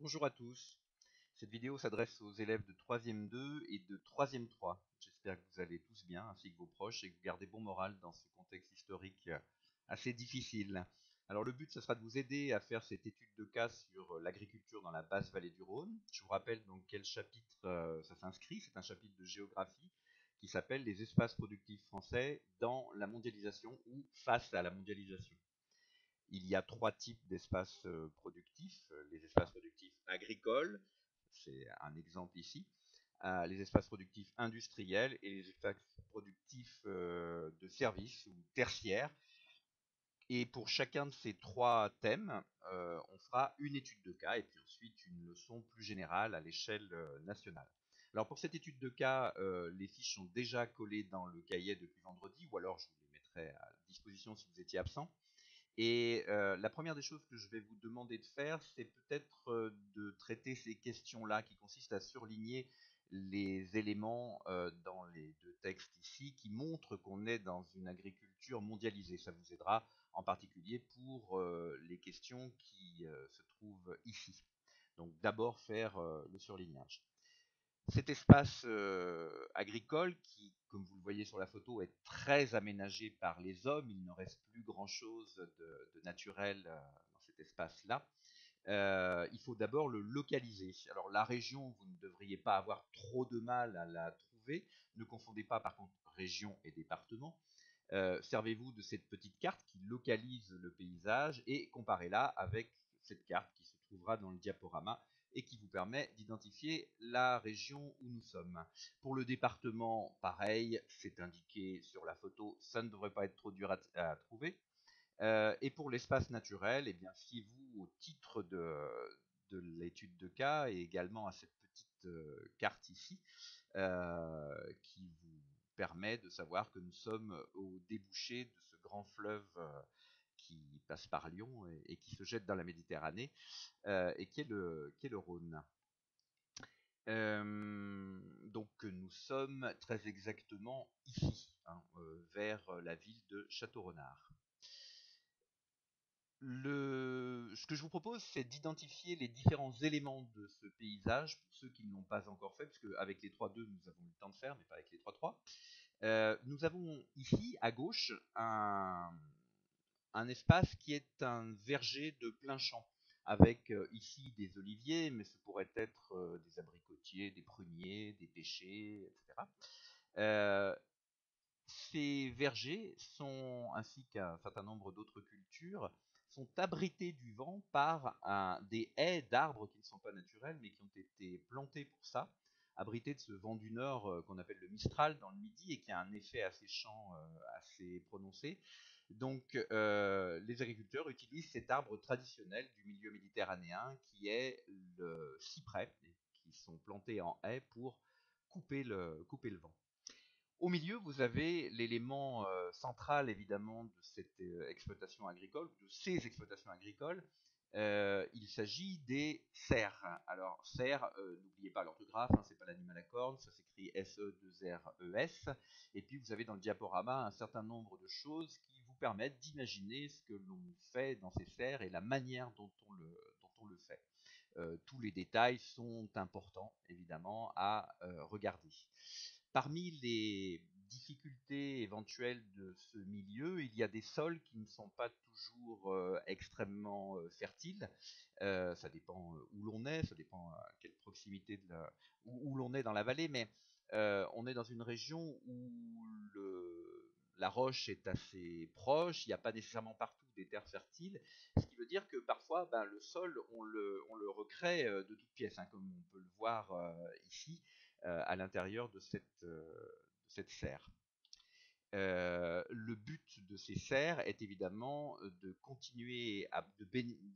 Bonjour à tous. Cette vidéo s'adresse aux élèves de 3e 2 et de 3e 3. J'espère que vous allez tous bien, ainsi que vos proches, et que vous gardez bon moral dans ce contexte historique assez difficile. Alors le but, ce sera de vous aider à faire cette étude de cas sur l'agriculture dans la basse vallée du Rhône. Je vous rappelle dans quel chapitre ça s'inscrit. C'est un chapitre de géographie qui s'appelle les espaces productifs français dans la mondialisation ou face à la mondialisation. Il y a trois types d'espaces productifs. Les espaces productifs agricoles, c'est un exemple ici, les espaces productifs industriels et les espaces productifs de services ou tertiaires. Et pour chacun de ces trois thèmes, on fera une étude de cas et puis ensuite une leçon plus générale à l'échelle nationale. Alors pour cette étude de cas, les fiches sont déjà collées dans le cahier depuis vendredi, ou alors je vous les mettrai à disposition si vous étiez absent. Et la première des choses que je vais vous demander de faire, c'est peut-être de traiter ces questions-là qui consistent à surligner les éléments dans les deux textes ici qui montrent qu'on est dans une agriculture mondialisée. Ça vous aidera en particulier pour les questions qui se trouvent ici. Donc d'abord faire le surlignage. Cet espace agricole qui, comme vous le voyez sur la photo, est très aménagé par les hommes, il ne reste plus grand-chose de naturel dans cet espace-là. Il faut d'abord le localiser. Alors la région, vous ne devriez pas avoir trop de mal à la trouver. Ne confondez pas par contre région et département. Servez-vous de cette petite carte qui localise le paysage et comparez-la avec cette carte qui se trouvera dans le diaporama et qui vous permet d'identifier la région où nous sommes. Pour le département, pareil, c'est indiqué sur la photo, ça ne devrait pas être trop dur à trouver. Et pour l'espace naturel, eh bien, fiez-vous au titre de l'étude de cas et également à cette petite carte ici qui vous permet de savoir que nous sommes au débouché de ce grand fleuve qui passe par Lyon et qui se jette dans la Méditerranée et qui est le Rhône. Donc nous sommes très exactement ici, hein, vers la ville de Château-Renard. Ce que je vous propose, c'est d'identifier les différents éléments de ce paysage, pour ceux qui ne l'ont pas encore fait, puisque avec les 3-2, nous avons eu le temps de faire, mais pas avec les 3-3. Nous avons ici, à gauche, un espace qui est un verger de plein champ, avec ici des oliviers, mais ce pourrait être des abricotiers, des pruniers, des pêchers, etc. Euh, Ces vergers sont, ainsi qu'un certain nombre d'autres cultures, sont abrités du vent par des haies d'arbres qui ne sont pas naturels, mais qui ont été plantés pour ça, abrités de ce vent du nord qu'on appelle le Mistral dans le Midi et qui a un effet asséchant assez prononcé. Donc les agriculteurs utilisent cet arbre traditionnel du milieu méditerranéen qui est le cyprès, qui sont plantés en haies pour couper le vent. Au milieu, vous avez l'élément central évidemment de cette exploitation agricole, de ces exploitations agricoles. Il s'agit des cerfs. Alors, cerfs, n'oubliez pas l'orthographe, hein, c'est pas l'animal à cornes, ça s'écrit S-E-2-R-E-S. Et puis, vous avez dans le diaporama un certain nombre de choses qui vous permettent d'imaginer ce que l'on fait dans ces cerfs et la manière dont on le fait. Tous les détails sont importants, évidemment, à regarder. Parmi les difficultés éventuelles de ce milieu, il y a des sols qui ne sont pas toujours extrêmement fertiles. Ça dépend où l'on est, ça dépend à quelle proximité où l'on est dans la vallée, mais on est dans une région où la roche est assez proche, il n'y a pas nécessairement partout des terres fertiles, ce qui veut dire que parfois ben, le sol, on le recrée de toutes pièces, hein, comme on peut le voir ici à l'intérieur de cette serre. Le but de ces serres est évidemment de continuer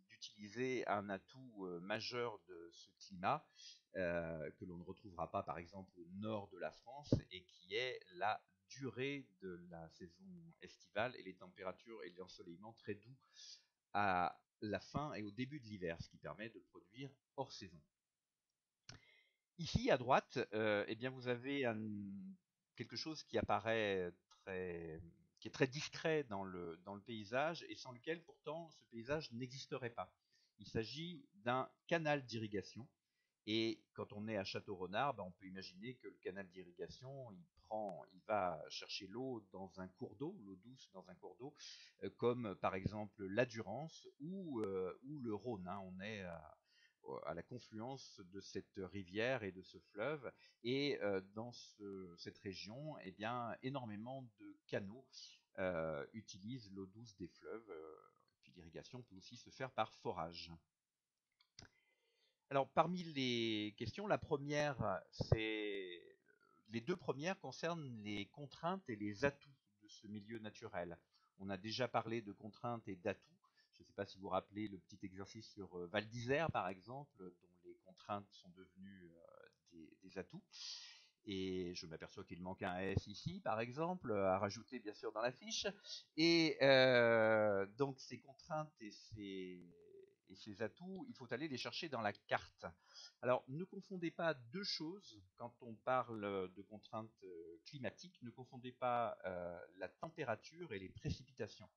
d'utiliser un atout majeur de ce climat que l'on ne retrouvera pas par exemple au nord de la France et qui est la durée de la saison estivale et les températures et l'ensoleillement très doux à la fin et au début de l'hiver, ce qui permet de produire hors saison. Ici, à droite, eh bien, vous avez quelque chose qui apparaît qui est très discret dans le paysage et sans lequel, pourtant, ce paysage n'existerait pas. Il s'agit d'un canal d'irrigation. Et quand on est à Château-Renard, on peut imaginer que le canal d'irrigation, il va chercher l'eau dans un cours d'eau, l'eau douce dans un cours d'eau, comme par exemple la Durance ou le Rhône, hein. On est à la confluence de cette rivière et de ce fleuve. Et dans cette région, eh bien, énormément de canaux utilisent l'eau douce des fleuves. Puis l'irrigation peut aussi se faire par forage. Alors, parmi les questions, la première, c'est les deux premières concernent les contraintes et les atouts de ce milieu naturel. On a déjà parlé de contraintes et d'atouts. Je ne sais pas si vous vous rappelez le petit exercice sur Val d'Isère, par exemple, dont les contraintes sont devenues des atouts. Et je m'aperçois qu'il manque un S ici, par exemple, à rajouter bien sûr dans la fiche. Et donc ces contraintes et ces atouts, il faut aller les chercher dans la carte. Alors ne confondez pas deux choses quand on parle de contraintes climatiques. Ne confondez pas la température et les précipitations.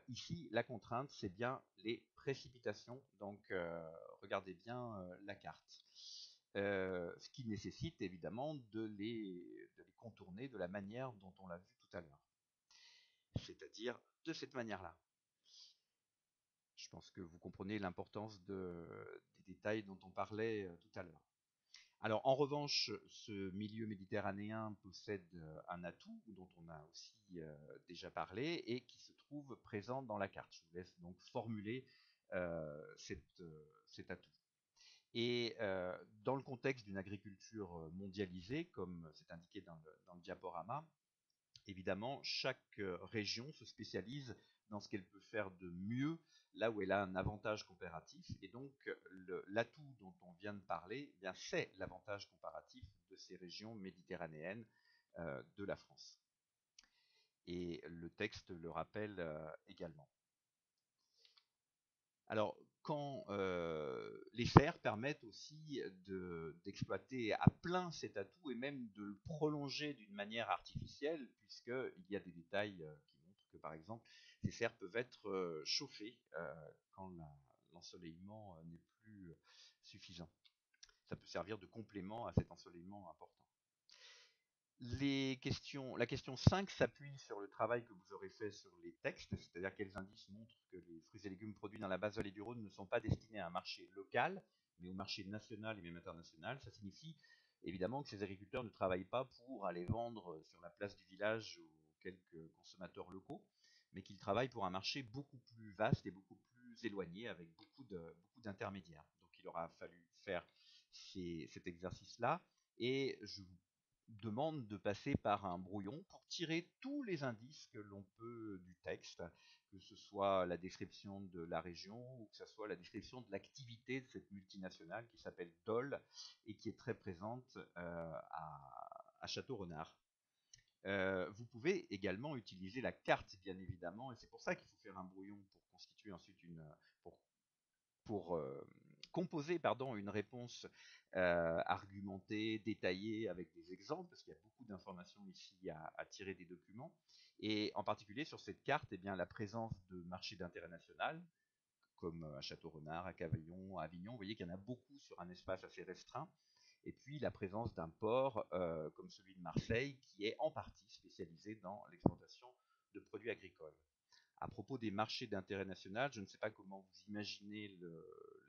Ici, la contrainte, c'est bien les précipitations. Donc, regardez bien la carte. Ce qui nécessite évidemment de les contourner de la manière dont on l'a vu tout à l'heure. C'est-à-dire de cette manière-là. Je pense que vous comprenez l'importance des détails dont on parlait tout à l'heure. Alors, en revanche, ce milieu méditerranéen possède un atout dont on a aussi déjà parlé et qui se trouve présent dans la carte. Je vous laisse donc formuler cet atout. Et dans le contexte d'une agriculture mondialisée, comme c'est indiqué dans le diaporama, évidemment, chaque région se spécialise dans ce qu'elle peut faire de mieux, là où elle a un avantage comparatif. Et donc, l'atout dont on vient de parler, eh bien, c'est l'avantage comparatif de ces régions méditerranéennes de la France. Et le texte le rappelle également. Alors, quand les serres permettent aussi d'exploiter à plein cet atout et même de le prolonger d'une manière artificielle, puisqu'il y a des détails qui montrent que, par exemple, ces serres peuvent être chauffées quand l'ensoleillement n'est plus suffisant. Ça peut servir de complément à cet ensoleillement important. La question 5 s'appuie sur le travail que vous aurez fait sur les textes, c'est-à-dire quels indices montrent que les fruits et légumes produits dans la base vallée du Rhône ne sont pas destinés à un marché local, mais au marché national et même international. Ça signifie évidemment que ces agriculteurs ne travaillent pas pour aller vendre sur la place du village aux quelques consommateurs locaux, mais qu'ils travaillent pour un marché beaucoup plus vaste et beaucoup plus éloigné, avec beaucoup d'intermédiaires. Donc il aura fallu faire cet exercice-là, et je vous demande de passer par un brouillon pour tirer tous les indices que l'on peut du texte, que ce soit la description de la région ou que ce soit la description de l'activité de cette multinationale qui s'appelle Dole et qui est très présente à Château-Renard. Vous pouvez également utiliser la carte, bien évidemment, et c'est pour ça qu'il faut faire un brouillon pour constituer ensuite pour composer une réponse argumentée, détaillée, avec des exemples, parce qu'il y a beaucoup d'informations ici à tirer des documents. Et en particulier sur cette carte, eh bien, la présence de marchés d'intérêt national, comme à Château-Renard, à Cavaillon, à Avignon, vous voyez qu'il y en a beaucoup sur un espace assez restreint. Et puis la présence d'un port comme celui de Marseille, qui est en partie spécialisé dans l'exportation de produits agricoles. À propos des marchés d'intérêt national, je ne sais pas comment vous imaginez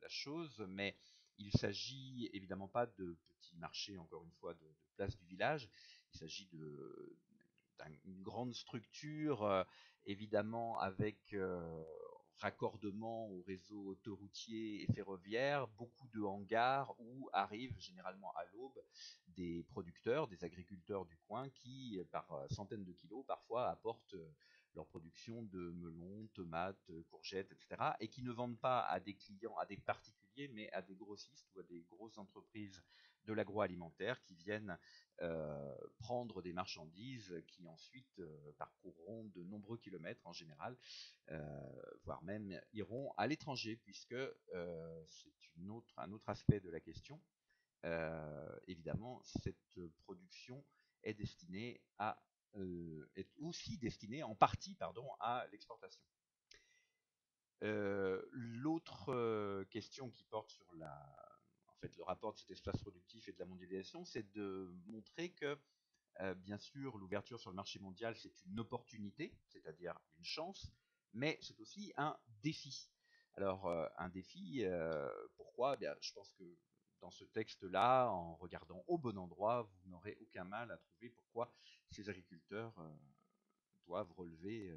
la chose, mais il ne s'agit évidemment pas de petits marchés, encore une fois, de place du village. Il s'agit d'une grande structure, évidemment avec raccordement au réseau autoroutier et ferroviaire, beaucoup de hangars où arrivent généralement à l'aube des producteurs, des agriculteurs du coin qui, par centaines de kilos, parfois apportent leur production de melons, tomates, courgettes, etc. et qui ne vendent pas à des clients, à des particuliers, mais à des grossistes ou à des grosses entreprises de l'agroalimentaire qui viennent prendre des marchandises qui ensuite parcourront de nombreux kilomètres en général, voire même iront à l'étranger, puisque c'est un autre aspect de la question. Évidemment, cette production est est aussi destinée en partie à l'exportation. L'autre question qui porte sur en fait, le rapport de cet espace productif et de la mondialisation, c'est de montrer que, bien sûr, l'ouverture sur le marché mondial, c'est une opportunité, c'est-à-dire une chance, mais c'est aussi un défi. Alors, un défi, pourquoi? Bien, je pense que dans ce texte-là, en regardant au bon endroit, vous n'aurez aucun mal à trouver pourquoi ces agriculteurs doivent relever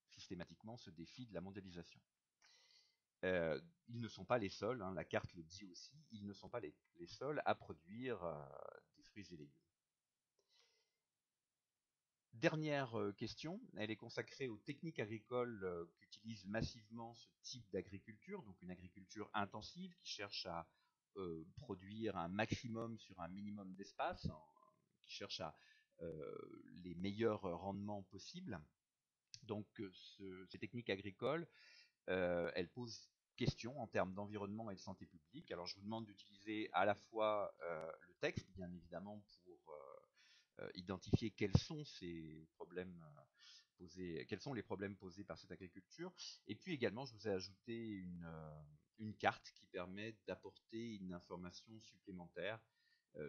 systématiquement ce défi de la mondialisation. Ils ne sont pas les seuls, hein, la carte le dit aussi, ils ne sont pas les seuls à produire des fruits et légumes. Dernière question, elle est consacrée aux techniques agricoles qu'utilise massivement ce type d'agriculture, donc une agriculture intensive qui cherche à produire un maximum sur un minimum d'espace, hein, qui cherche à les meilleurs rendements possibles. Donc ces techniques agricoles, elle pose question en termes d'environnement et de santé publique. Alors je vous demande d'utiliser à la fois le texte, bien évidemment, pour identifier quels sont ces problèmes posés, quels sont les problèmes posés par cette agriculture. Et puis également, je vous ai ajouté une carte qui permet d'apporter une information supplémentaire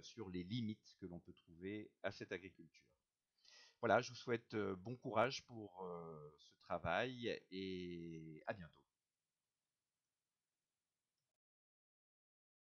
sur les limites que l'on peut trouver à cette agriculture. Voilà, je vous souhaite bon courage pour ce travail et à bientôt.